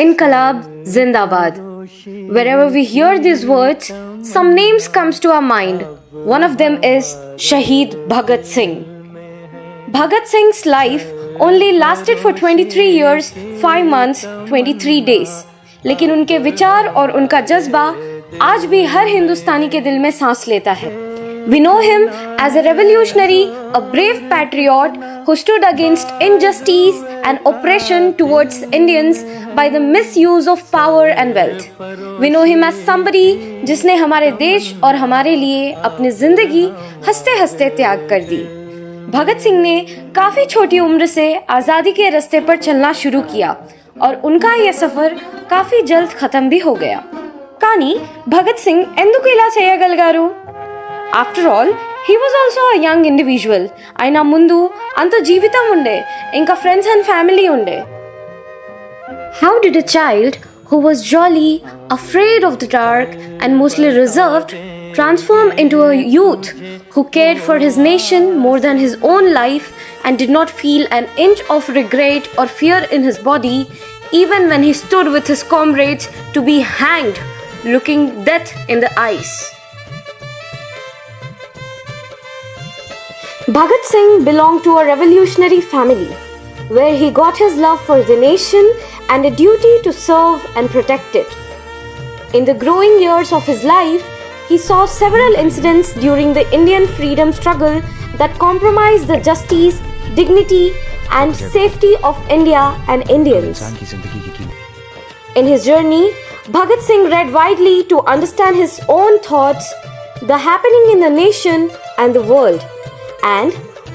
Inqilab Zindabad. Wherever we hear these words, some names comes to our mind. One of them is Shaheed Bhagat Singh. Bhagat Singh's life only lasted for 23 years, 5 months, 23 days. लेकिन उनके विचार और उनका जज्बा आज भी हर हिंदुस्तानी के दिल में सांस लेता है. We know him as a revolutionary, a brave patriot who stood against injustice and oppression towards Indians by the misuse of power and wealth. We know him as somebody जिसने हमारे देश और हमारे लिए अपनी जिंदगी हंसते हंसते त्याग कर दी. भगत सिंह ने काफी छोटी उम्र से आजादी के रास्ते पर चलना शुरू किया और उनका यह सफर काफी जल्द खत्म भी हो गया. కానీ భగత్ సింగ్ ఎందుకు ఇలా చేయగలిగారు? After all, he was also a young individual. అయినా ముందు అంత జీవితం ఉండే, ఇంకా ఫ్రెండ్స్ అండ్ ఫ్యామిలీ ఉండే. How did a child who was jolly, afraid of the dark and mostly reserved transform into a youth who cared for his nation more than his own life and did not feel an inch of regret or fear in his body even when he stood with his comrades to be hanged, looking death in the eyes? Bhagat Singh belonged to a revolutionary family where he got his love for the nation and a duty to serve and protect it. In the growing years of his life, he saw several incidents during the Indian freedom struggle that compromised the justice, dignity, and safety of India and Indians. In his journey, Bhagat Singh read widely to understand his own thoughts, the happening in the nation and the world, and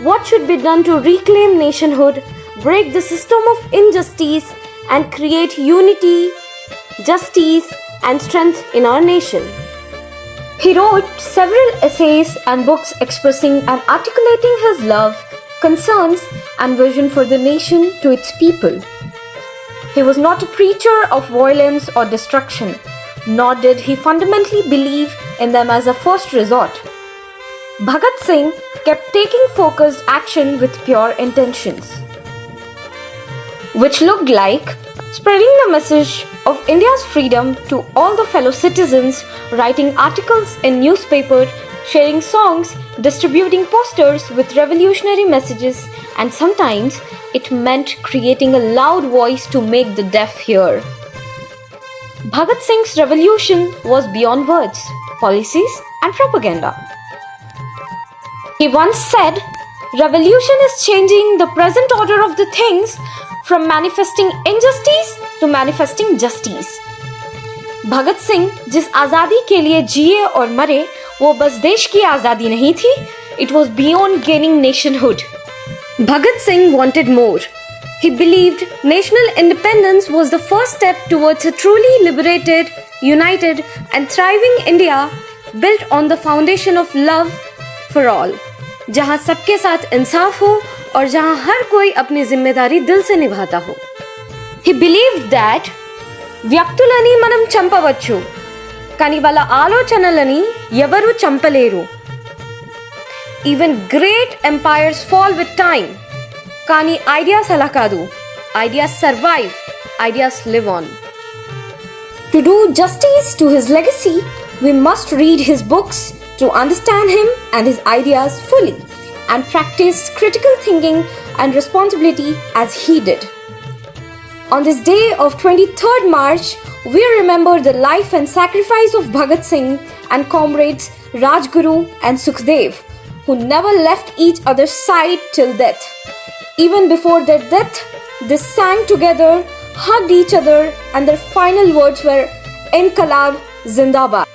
what should be done to reclaim nationhood, break the system of injustice, and create unity, justice, and strength in our nation. He wrote several essays and books expressing and articulating his love, concerns, and vision for the nation to its people. He was not a preacher of violence or destruction, nor did he fundamentally believe in them as a first resort. Bhagat Singh kept taking focused action with pure intentions, which looked like spreading the message of India's freedom to all the fellow citizens, writing articles in newspapers, sharing songs, distributing posters with revolutionary messages, and sometimes it meant creating a loud voice to make the deaf hear. Bhagat Singh's revolution was beyond words, policies, and propaganda. He once said, "Revolution is changing the present order of the things from manifesting injustice to manifesting justice." Bhagat Singh जिस आजादी के लिए जिए और मरे वो बस देश की आजादी नहीं थी, it was beyond gaining nationhood. Bhagat Singh wanted more. He believed national independence was the first step towards a truly liberated, united and thriving India built on the foundation of love for all, जहां सबके साथ इंसाफ हो और जहां हर कोई अपनी जिम्मेदारी दिल से निभाता हो. He believed that వ్యక్తులని మనం చంపవచ్చు కానీ వాళ్ళ ఆలోచనలని ఎవరు చంపలేరు. Even great empires fall with time. కానీ ideas అలా కాదు. Ideas survive. Ideas live on. To do justice to his legacy, we must read his books to understand him and his ideas fully and practice critical thinking and responsibility as he did. On this day of 23rd March, we remember the life and sacrifice of Bhagat Singh and comrades Rajguru and Sukhdev, who never left each other's side till death. Even before their death, they sang together, hugged each other, and their final words were Inqilab Zindabad.